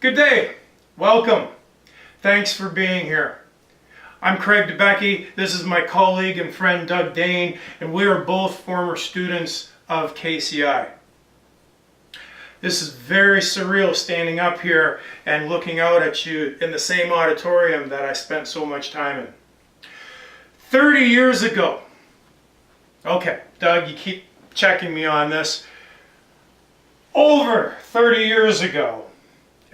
Good day. Welcome. Thanks for being here. I'm Craig DeBecke. This is my colleague and friend Doug Dane, and we are both former students of KCI. This is very surreal standing up here and looking out at you in the same auditorium that I spent so much time in. 30 years ago. Okay, Doug, you keep checking me on this. Over 30 years ago.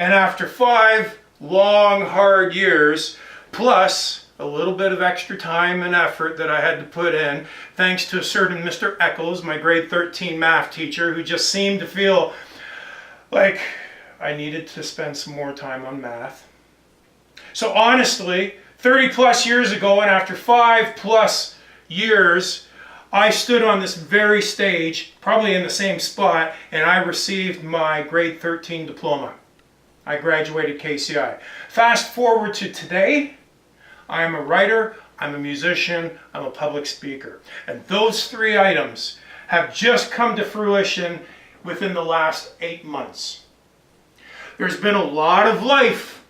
And after 5 long, hard years, plus a little bit of extra time and effort that I had to put in, thanks to a certain Mr. Eccles, my grade 13 math teacher, who just seemed to feel like I needed to spend some more time on math. So honestly, 30 plus years ago, and after 5 plus years, I stood on this very stage, probably in the same spot, and I received my grade 13 diploma. I graduated KCI. Fast forward to today, I am a writer, I'm a musician, I'm a public speaker. And those 3 items have just come to fruition within the last 8 months. There's been a lot of life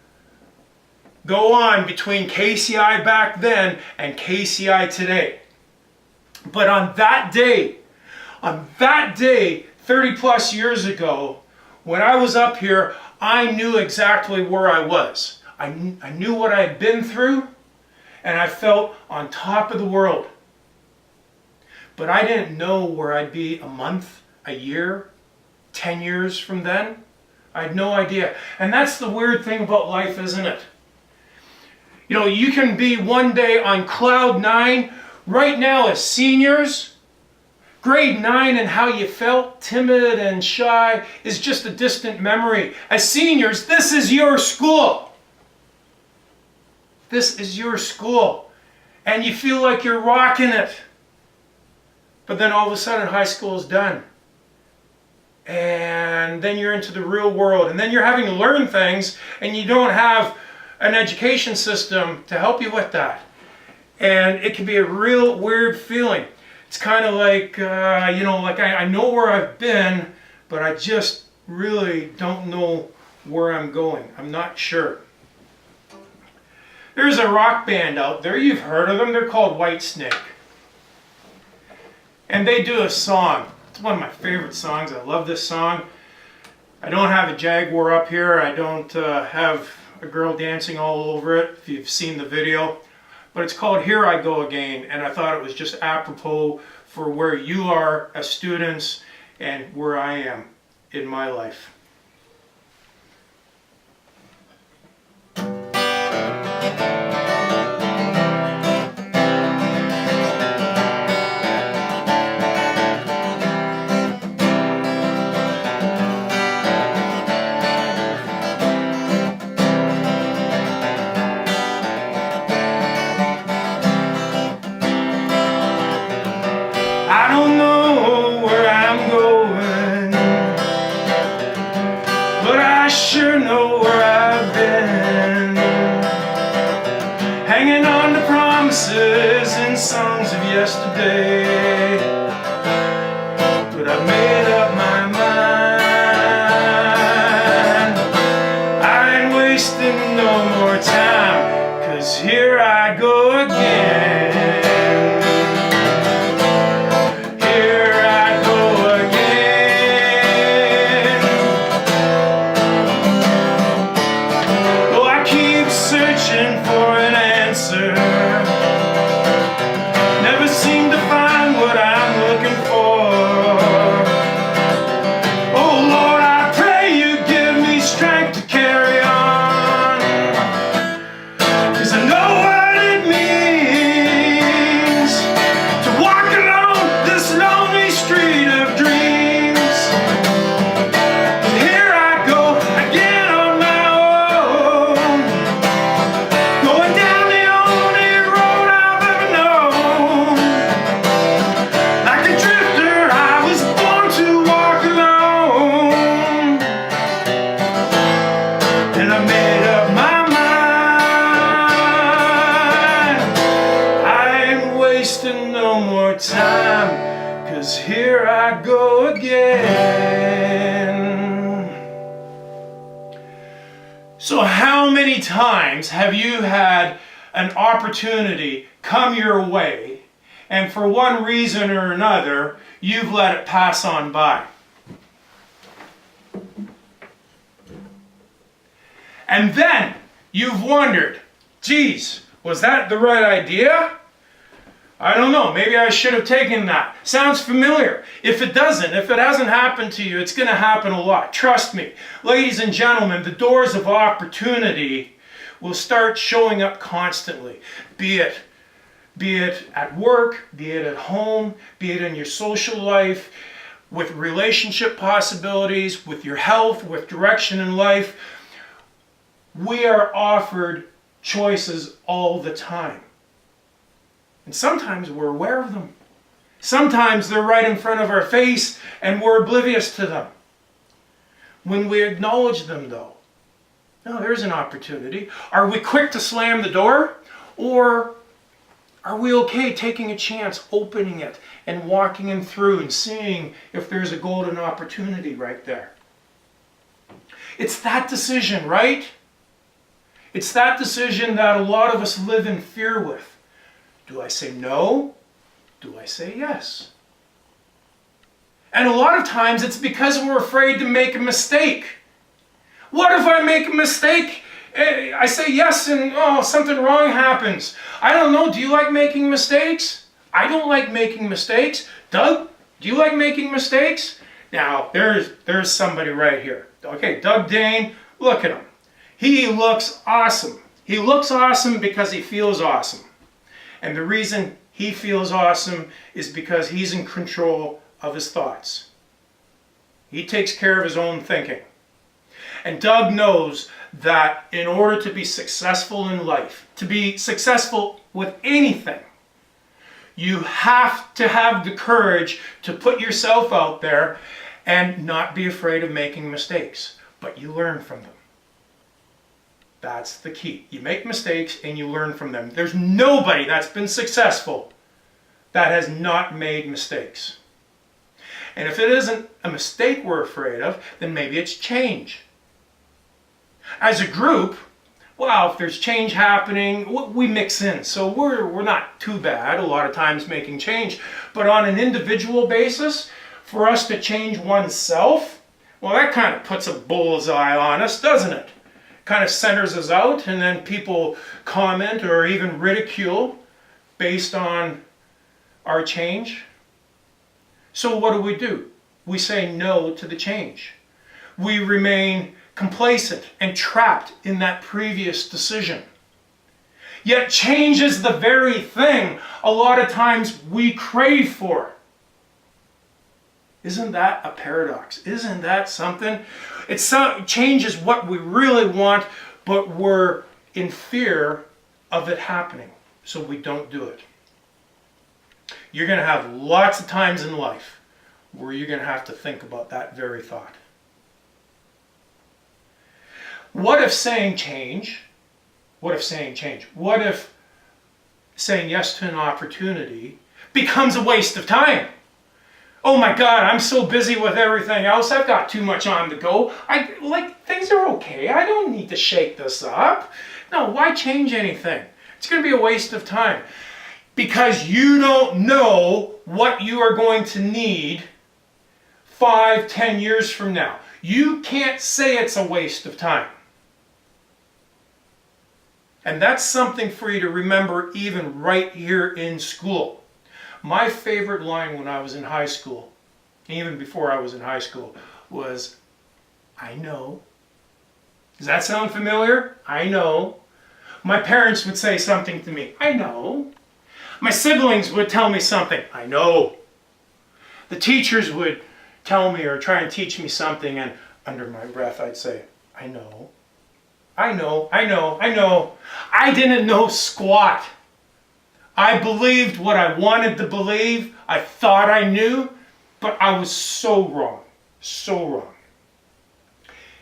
go on between KCI back then and KCI today. But on that day, 30 plus years ago, when I was up here, I knew exactly where I was. I knew what I had been through, and I felt on top of the world. But I didn't know where I'd be a month, a year, 10 years from then. I had no idea. And that's the weird thing about life, isn't it? You know, you can be one day on cloud 9. Right now as seniors, grade 9 and how you felt, timid and shy, is just a distant memory. As seniors, this is your school. This is your school. And you feel like you're rocking it. But then all of a sudden high school is done. And then you're into the real world. And then you're having to learn things, and you don't have an education system to help you with that. And it can be a real weird feeling. It's kind of like, I know where I've been, but I just really don't know where I'm going. I'm not sure. There's a rock band out there, you've heard of them, they're called Whitesnake. And they do a song. It's one of my favorite songs, I love this song. I don't have a Jaguar up here, I don't have a girl dancing all over it, if you've seen the video. But it's called Here I Go Again, and I thought it was just apropos for where you are as students and where I am in my life. I don't know where I'm going, but I sure know where I've been. Hanging on to promises and songs of yesterday, but I made up my mind. I ain't wasting no more time, 'cause here I go again. Searching for an answer, never seem to find what I'm looking for. Oh Lord, I pray you give me strength to carry on, 'cause I know what it means to walk along this lonely street of dreams. And here I go again on my own, going down the only road I've ever known. Like a drifter, I was born to walk alone. And I made up my mind. I ain't wasting no more time, 'cause here I go again. So how many times have you had an opportunity come your way and for one reason or another you've let it pass on by? And then you've wondered, geez, was that the right idea? I don't know, maybe I should have taken that. Sounds familiar. If it doesn't, if it hasn't happened to you, it's going to happen a lot. Trust me. Ladies and gentlemen, the doors of opportunity will start showing up constantly. Be it at work, be it at home, be it in your social life, with relationship possibilities, with your health, with direction in life. We are offered choices all the time. And sometimes we're aware of them. Sometimes they're right in front of our face and we're oblivious to them. When we acknowledge them though, no, there's an opportunity. Are we quick to slam the door? Or are we okay taking a chance, opening it and walking in through and seeing if there's a golden opportunity right there? It's that decision, right? It's that decision that a lot of us live in fear with. Do I say no? Do I say yes? And a lot of times it's because we're afraid to make a mistake. What if I make a mistake? I say yes and something wrong happens. I don't know, do you like making mistakes? I don't like making mistakes. Doug, do you like making mistakes? Now, there's somebody right here. Okay, Doug Dane, look at him. He looks awesome. He looks awesome because he feels awesome. And the reason he feels awesome is because he's in control of his thoughts. He takes care of his own thinking. And Doug knows that in order to be successful in life, to be successful with anything, you have to have the courage to put yourself out there and not be afraid of making mistakes. But you learn from them. That's the key. You make mistakes and you learn from them. There's nobody that's been successful that has not made mistakes. And if it isn't a mistake we're afraid of, then maybe it's change. As a group, well, if there's change happening, we mix in. So we're not too bad a lot of times making change. But on an individual basis, for us to change oneself, well, that kind of puts a bullseye on us, doesn't it? Kind of centers us out, and then people comment or even ridicule based on our change. So what do? We say no to the change. We remain complacent and trapped in that previous decision. Yet change is the very thing a lot of times we crave for. Isn't that a paradox? Isn't that something? Change is what we really want, but we're in fear of it happening, so we don't do it. You're going to have lots of times in life where you're going to have to think about that very thought. What if saying yes to an opportunity becomes a waste of time? Oh my God, I'm so busy with everything else. I've got too much on the go. Things are okay. I don't need to shake this up. No, why change anything? It's going to be a waste of time. Because you don't know what you are going to need 5, 10 years from now. You can't say it's a waste of time. And that's something for you to remember even right here in school. My favorite line when I was in high school, even before I was in high school, was, I know. Does that sound familiar? I know. My parents would say something to me, I know. My siblings would tell me something, I know. The teachers would tell me or try and teach me something, and under my breath I'd say, I know. I know, I know, I know. I didn't know squat. I believed what I wanted to believe. I thought I knew, but I was so wrong. So wrong.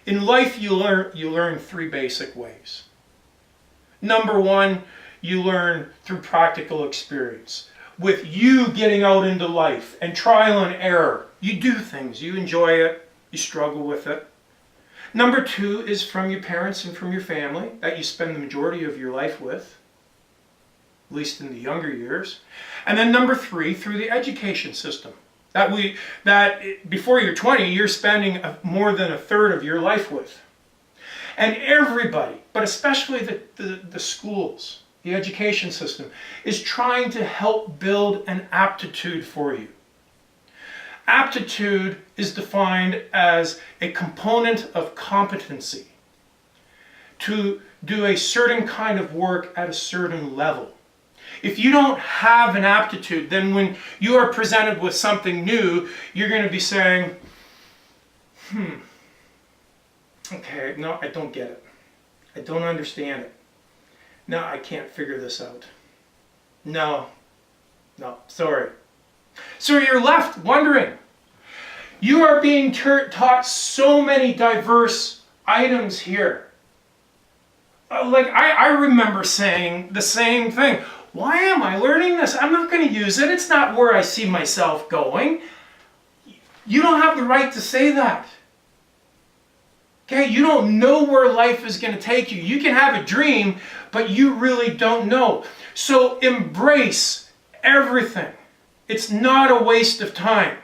In life, you learn 3 basic ways. Number 1, you learn through practical experience. With you getting out into life and trial and error, you do things. You enjoy it. You struggle with it. Number 2 is from your parents and from your family that you spend the majority of your life with, at least in the younger years. And then number 3, through the education system. That before you're 20, you're spending more than a third of your life with. And everybody, but especially the schools, the education system, is trying to help build an aptitude for you. Aptitude is defined as a component of competency to do a certain kind of work at a certain level. If you don't have an aptitude, then when you are presented with something new, you're going to be saying, okay, no, I don't get it. I don't understand it. No, I can't figure this out. No, sorry. So you're left wondering. You are being taught so many diverse items here. I remember saying the same thing. Why am I learning this? I'm not going to use it. It's not where I see myself going. You don't have the right to say that. Okay, you don't know where life is going to take you. You can have a dream, but you really don't know. So embrace everything. It's not a waste of time.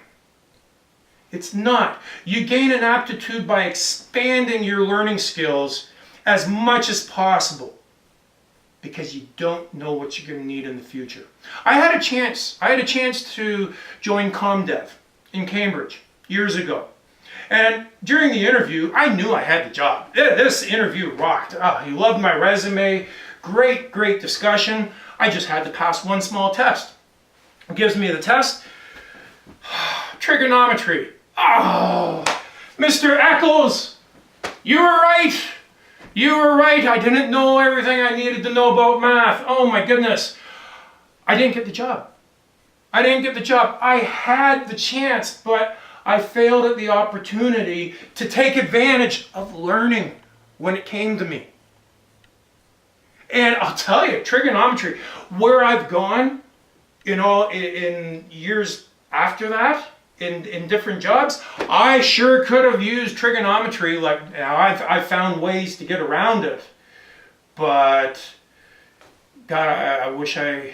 It's not. You gain an aptitude by expanding your learning skills as much as possible, because you don't know what you're going to need in the future. I had a chance to join ComDev in Cambridge years ago. And during the interview, I knew I had the job. This interview rocked. He loved my resume. Great discussion. I just had to pass one small test. It gives me the test. Trigonometry. Oh, Mr. Eccles, you were right. You were right. I didn't know everything I needed to know about math. Oh my goodness. I didn't get the job. I had the chance, but I failed at the opportunity to take advantage of learning when it came to me. And I'll tell you, trigonometry, where I've gone in years after that, in different jobs, I sure could have used trigonometry. I've found ways to get around it, but God, I wish I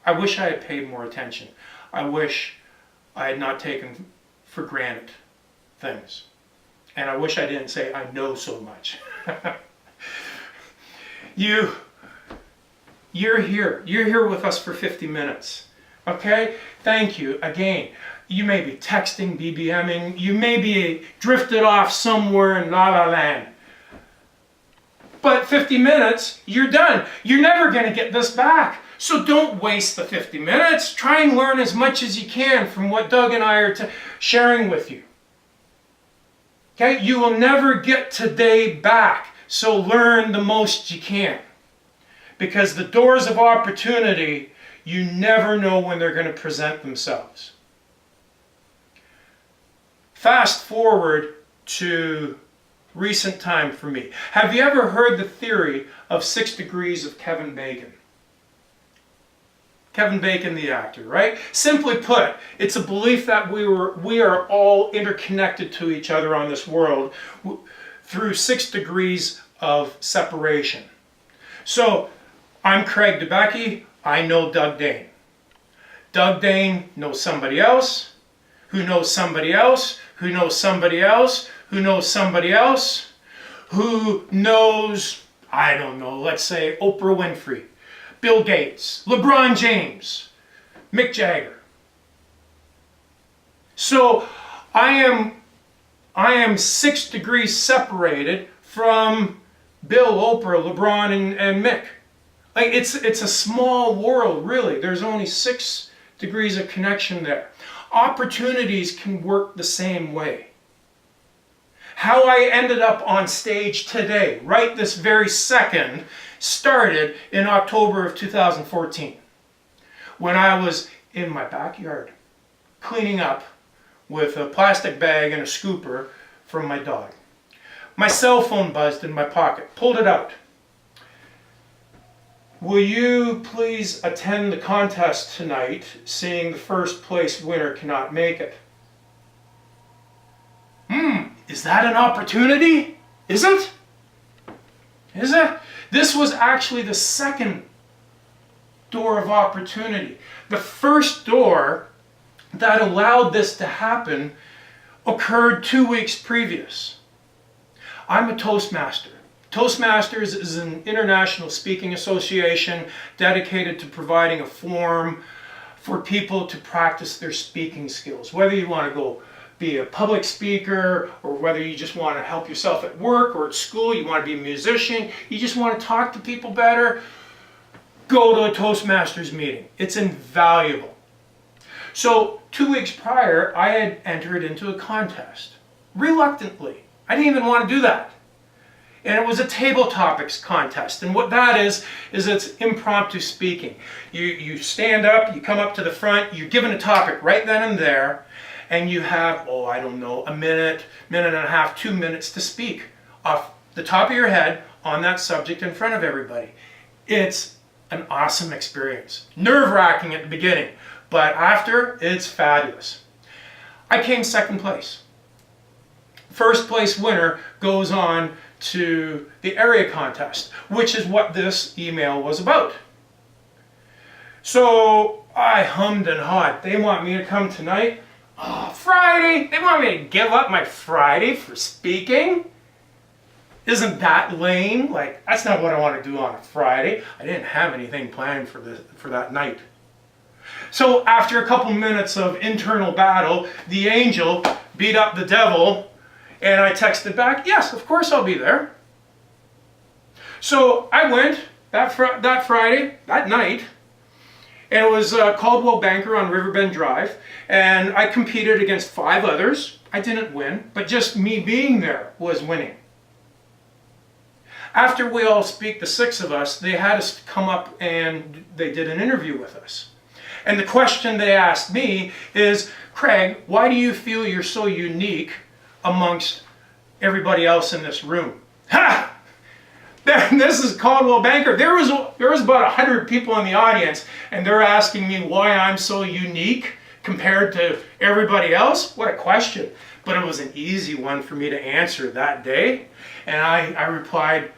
had paid more attention. I wish I had not taken for granted things, and I wish I didn't say I know so much. You're here with us for 50 minutes. Okay? Thank you. Again, you may be texting, BBMing, you may be drifted off somewhere in La La Land. But 50 minutes, you're done. You're never going to get this back. So don't waste the 50 minutes. Try and learn as much as you can from what Doug and I are sharing with you. Okay? You will never get today back. So learn the most you can. Because the doors of opportunity, you never know when they're going to present themselves. Fast forward to recent time for me. Have you ever heard the theory of 6 degrees of Kevin Bacon? Kevin Bacon, the actor, right? Simply put, it's a belief that we are all interconnected to each other on this world through 6 degrees of separation. So, I'm Craig DeBecke. I know Doug Dane. Doug Dane knows somebody else, who knows somebody else, who knows somebody else, who knows somebody else, who knows, I don't know, let's say Oprah Winfrey, Bill Gates, LeBron James, Mick Jagger. So I am 6 degrees separated from Bill, Oprah, LeBron, and Mick. Like it's a small world, really. There's only 6 degrees of connection there. Opportunities can work the same way. How I ended up on stage today, right this very second, started in October of 2014, when I was in my backyard cleaning up with a plastic bag and a scooper from my dog. My cell phone buzzed in my pocket. Pulled it out. Will you please attend the contest tonight, seeing the first place winner cannot make it? Is that an opportunity? Isn't? Is it? This was actually the second door of opportunity. The first door that allowed this to happen occurred 2 weeks previous. I'm a Toastmaster. Toastmasters is an international speaking association dedicated to providing a forum for people to practice their speaking skills. Whether you want to go be a public speaker, or whether you just want to help yourself at work or at school, you want to be a musician, you just want to talk to people better, go to a Toastmasters meeting. It's invaluable. So 2 weeks prior, I had entered into a contest. Reluctantly. I didn't even want to do that. And it was a table topics contest. And what that is it's impromptu speaking. You stand up, you come up to the front, you're given a topic right then and there, and you have, I don't know, a minute, minute and a half, 2 minutes to speak off the top of your head on that subject in front of everybody. It's an awesome experience. Nerve-wracking at the beginning, but after, it's fabulous. I came second place. First place winner goes on to the area contest, which is what this email was about. So I hummed and hawed. They want me to come tonight? Oh, Friday? They want me to give up my Friday for speaking? Isn't that lame? Like, that's not what I want to do on a Friday. I didn't have anything planned for that night. So after a couple minutes of internal battle, the angel beat up the devil, and I texted back, yes, of course I'll be there. So I went that Friday, that night, and it was Caldwell Banker on Riverbend Drive, and I competed against 5 others. I didn't win, but just me being there was winning. After we all speak, the 6 of us, they had us come up and they did an interview with us. And the question they asked me is, Craig, why do you feel you're so unique amongst everybody else in this room? Ha! This is Caldwell Banker. There was about 100 people in the audience, and they're asking me why I'm so unique compared to everybody else. What a question. But it was an easy one for me to answer that day. And I replied,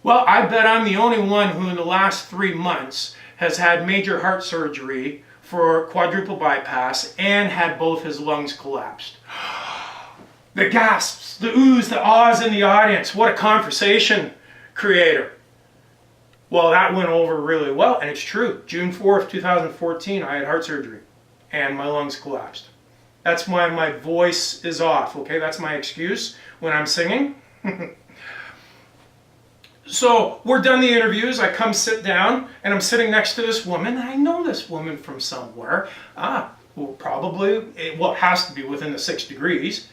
well, I bet I'm the only one who in the last 3 months has had major heart surgery for quadruple bypass and had both his lungs collapsed. The gasps, the oohs, the ahs in the audience. What a conversation creator. Well, that went over really well, and it's true. June 4th, 2014, I had heart surgery, and my lungs collapsed. That's why my voice is off, okay? That's my excuse when I'm singing. So, we're done the interviews, I come sit down, and I'm sitting next to this woman, and I know this woman from somewhere. Probably, it has to be within the 6 degrees,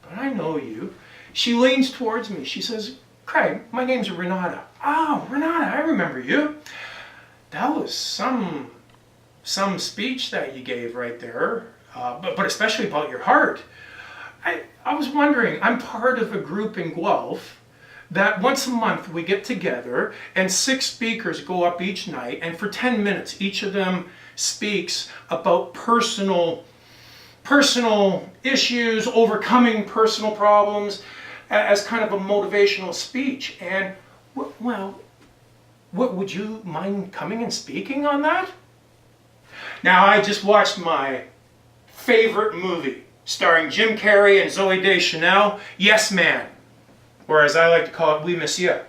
but I know you. She leans towards me, she says, Craig, my name's Renata. Oh, Renata, I remember you. That was some speech that you gave right there, but especially about your heart. I was wondering, I'm part of a group in Guelph that once a month we get together and 6 speakers go up each night, and for 10 minutes each of them speaks about personal issues, overcoming personal problems, as kind of a motivational speech. And, well, would you mind coming and speaking on that? Now, I just watched my favorite movie starring Jim Carrey and Zooey Deschanel, Yes Man, or as I like to call it, Oui Monsieur.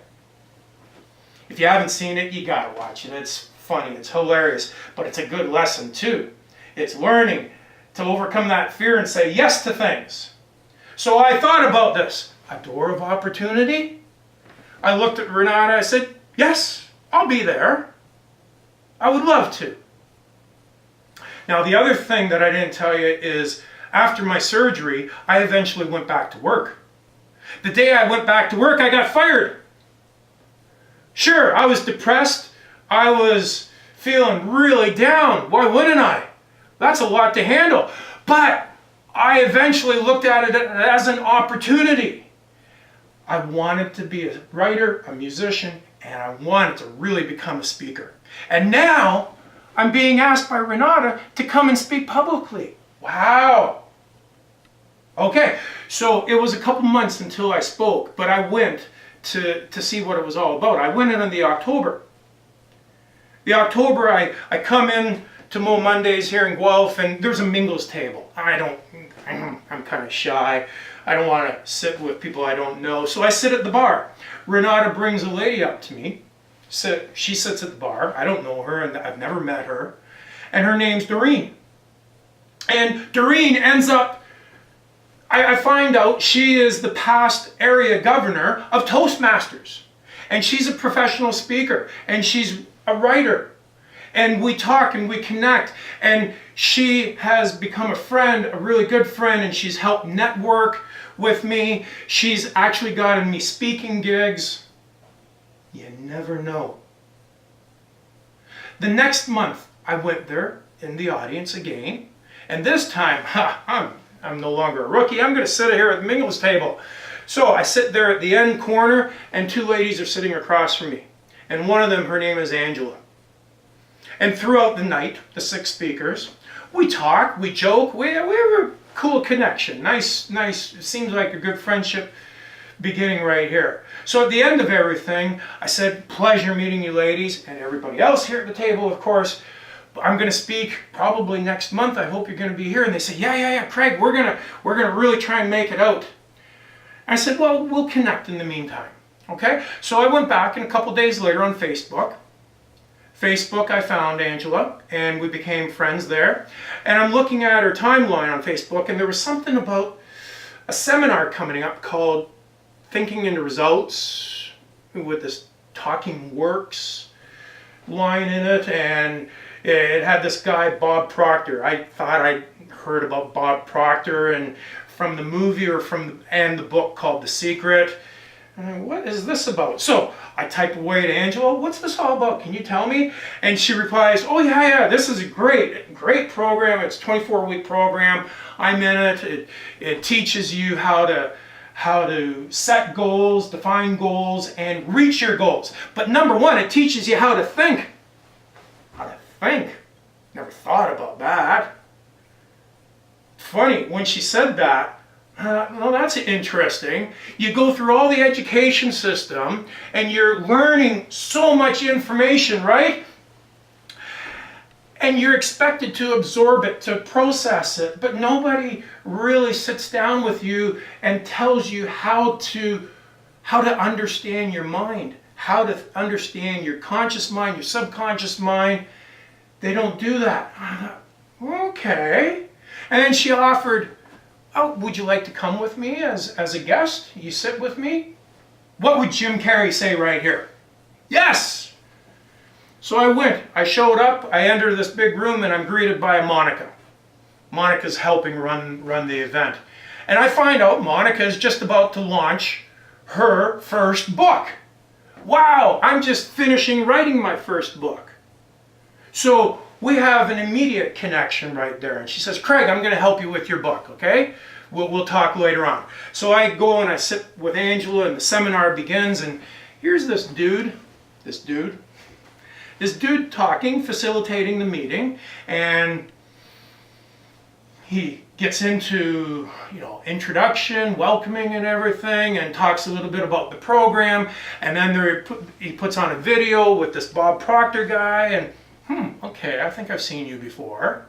If you haven't seen it, you gotta watch it. It's funny, it's hilarious, but it's a good lesson too. It's learning to overcome that fear and say yes to things. So I thought about this. A door of opportunity? I looked at Renata, I said, yes, I'll be there. I would love to. Now the other thing that I didn't tell you is after my surgery, I eventually went back to work. The day I went back to work, I got fired. Sure, I was depressed. I was feeling really down. Why wouldn't I? That's a lot to handle. But I eventually looked at it as an opportunity. I wanted to be a writer, a musician, and I wanted to really become a speaker. And now I'm being asked by Renata to come and speak publicly. Wow. Okay, so it was a couple months until I spoke, but I went to see what it was all about. I went in the October. The October, I come in to Mo Mondays here in Guelph, and there's a mingles table. I'm kind of shy. I don't want to sit with people I don't know, so I sit at the bar. Renata brings a lady up to me. She sits at the bar. I don't know her, and I've never met her. And her name's Doreen. And Doreen ends up, I find out she is the past area governor of Toastmasters. And she's a professional speaker, and she's a writer. And we talk and we connect, and she has become a friend, a really good friend, and she's helped network with me. She's actually gotten me speaking gigs. You never know. The next month, I went there in the audience again, and this time, I'm no longer a rookie. I'm going to sit here at the mingles table. So I sit there at the end corner, and two ladies are sitting across from me. And one of them, her name is Angela. And throughout the night, the 6 speakers, we talk, we joke, we have a cool connection. Nice, seems like a good friendship beginning right here. So at the end of everything, I said, pleasure meeting you ladies, and everybody else here at the table, of course. I'm going to speak probably next month. I hope you're going to be here. And they said, yeah, Craig, we're gonna really try and make it out. I said, well, we'll connect in the meantime. Okay? So I went back, and a couple days later on Facebook, I found Angela, and we became friends there. And I'm looking at her timeline on Facebook, and there was something about a seminar coming up called Thinking into Results, with this Talking Works line in it, and it had this guy, Bob Proctor. I thought I'd heard about Bob Proctor and from the movie and the book called The Secret. What is this about? So I type away to Angela, what's this all about? Can you tell me? And she replies, oh yeah, this is a great program. It's a 24-week program. I'm in it. It teaches you how to set goals, define goals, and reach your goals. But number one, it teaches you how to think. How to think? Never thought about that. Funny, when she said that, well, that's interesting. You go through all the education system and you're learning so much information, right? And you're expected to absorb it, to process it, but nobody really sits down with you and tells you how to understand your mind, how to understand your conscious mind, your subconscious mind. They don't do that. Okay. And then she offered, oh, would you like to come with me as a guest? You sit with me? What would Jim Carrey say right here? Yes! So I went. I showed up. I enter this big room, and I'm greeted by Monica. Monica's helping run the event. And I find out Monica is just about to launch her first book. Wow! I'm just finishing writing my first book. So we have an immediate connection right there. And she says, Craig, I'm going to help you with your book, okay? We'll talk later on. So I go and I sit with Angela, and the seminar begins, and here's this dude talking, facilitating the meeting, and he gets into, introduction, welcoming and everything, and talks a little bit about the program, and then he puts on a video with this Bob Proctor guy, and okay, I think I've seen you before.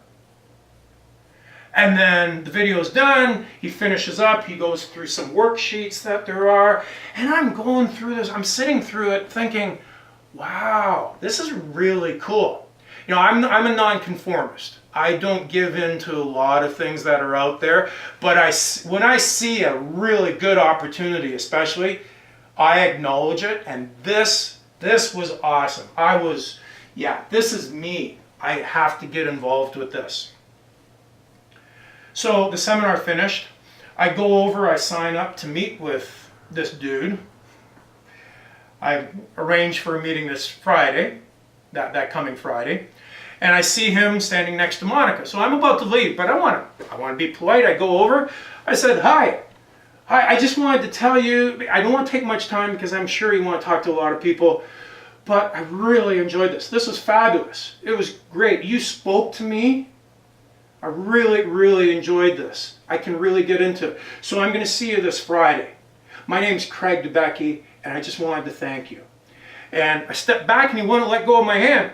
And then the video's done, he finishes up, he goes through some worksheets that there are, and I'm going through this, I'm sitting through it thinking, wow, this is really cool. I'm a nonconformist. I don't give in to a lot of things that are out there, but when I see a really good opportunity especially, I acknowledge it, and this was awesome. This is me. I have to get involved with this. So the seminar finished. I go over, I sign up to meet with this dude. I arranged for a meeting this Friday, that coming Friday, and I see him standing next to Monica. So I'm about to leave, but I want to be polite. I go over. I said, hi, I just wanted to tell you, I don't want to take much time because I'm sure you want to talk to a lot of people, but I really enjoyed this. This was fabulous. It was great. You spoke to me I really, really enjoyed this. I can really get into it. So I'm going to see you this Friday. My name's Craig DeBecky, and I just wanted to thank you. And I stepped back and he wouldn't let go of my hand.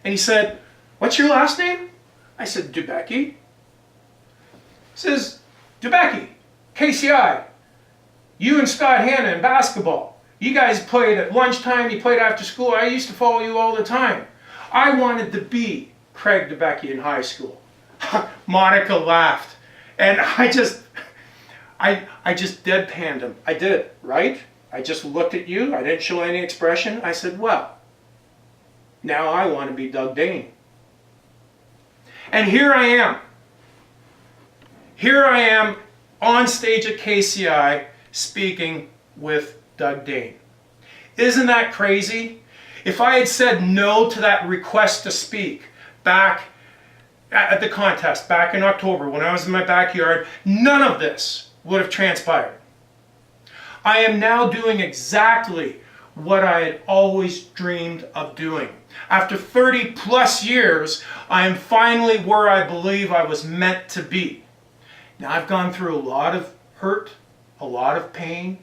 And he said, "What's your last name?" I said, "DeBecky." He says, "DeBecky, KCI, you and Scott Hanna in basketball. You guys played at lunchtime, you played after school. I used to follow you all the time. I wanted to be Craig DeBecky in high school." Monica laughed. And I just deadpanned him. I did, right? I just looked at you. I didn't show any expression. I said, "Well, now I want to be Doug Dane." And here I am. Here I am on stage at KCI speaking with Doug Dane. Isn't that crazy? If I had said no to that request to speak back at the contest, back in October when I was in my backyard, none of this would have transpired. I am now doing exactly what I had always dreamed of doing. After 30 plus years, I am finally where I believe I was meant to be. Now, I've gone through a lot of hurt, a lot of pain,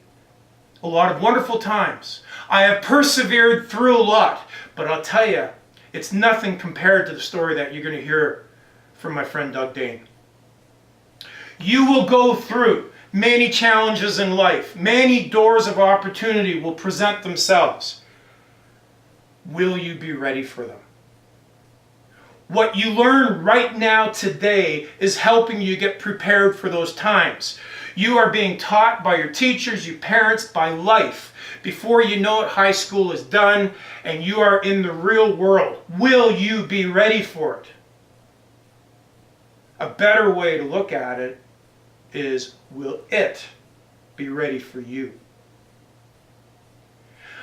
a lot of wonderful times. I have persevered through a lot, but I'll tell you, it's nothing compared to the story that you're going to hear from my friend Doug Dane. You will go through many challenges in life. Many doors of opportunity will present themselves. Will you be ready for them? What you learn right now today is helping you get prepared for those times. You are being taught by your teachers, your parents, by life. Before you know it, high school is done and you are in the real world. Will you be ready for it? A better way to look at it is, will it be ready for you?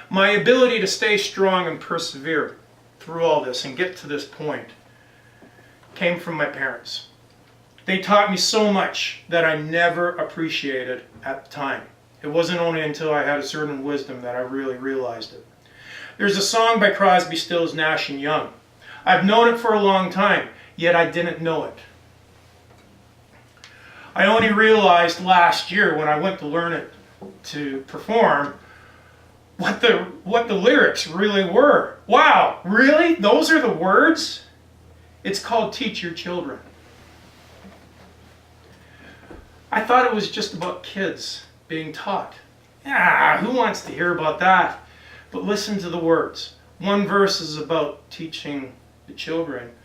My ability to stay strong and persevere through all this and get to this point came from my parents. They taught me so much that I never appreciated at the time. It wasn't only until I had a certain wisdom that I really realized it. There's a song by Crosby, Stills, Nash and Young. I've known it for a long time, yet I didn't know it. I only realized last year when I went to learn it to perform what the lyrics really were. Wow, really? Those are the words? It's called Teach Your Children. I thought it was just about kids being taught. Yeah, who wants to hear about that? But listen to the words. One verse is about teaching the children.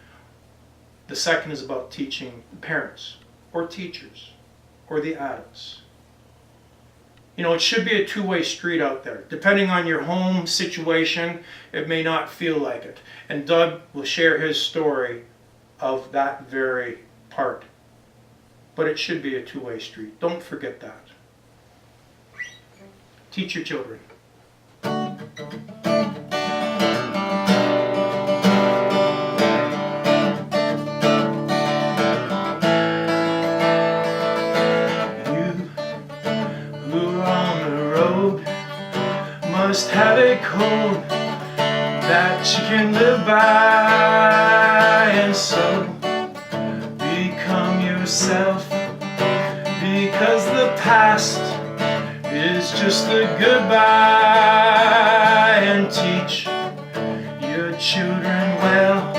The second is about teaching the parents or teachers or the adults. You know, it should be a two-way street out there. Depending on your home situation, it may not feel like it. And Doug will share his story of that very part. But it should be a two-way street. Don't forget that. Teach your children. Must have a code that you can live by, and so become yourself, because the past is just a goodbye. And teach your children well,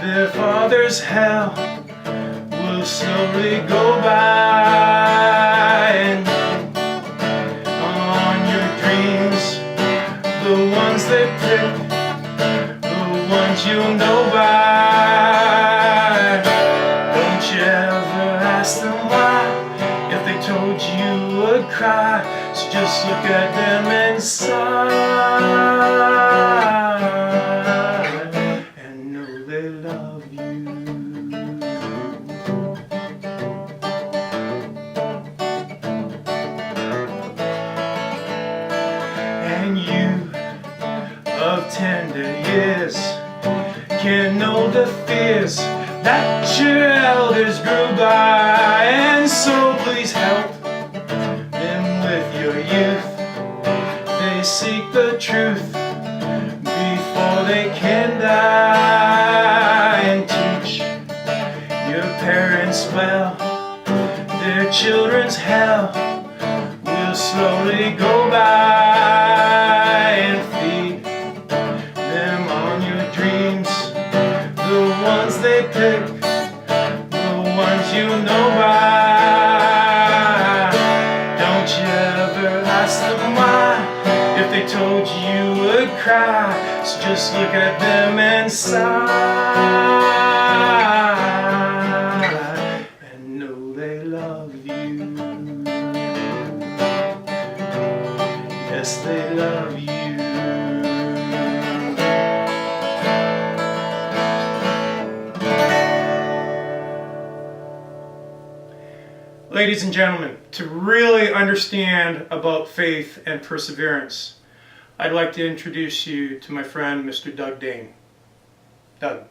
their father's hell will slowly go by. And the ones they pick, the ones you'll know by. Don't you ever ask them why. If they told you, you would cry. So just look at them inside and know they love you. And you of tender years can know the fears that your elders grew by. And so please help them with your youth. They seek the truth before they can die. And teach Your children's hell will slowly go by, and feed them on your dreams, the ones they pick, the ones you know by. Don't you ever ask them why, if they told you you would cry. So just look at them and sigh, and know they love you. Yes, they love you. Ladies and gentlemen, to really understand about faith and perseverance, I'd like to introduce you to my friend, Mr. Doug Dane. Doug.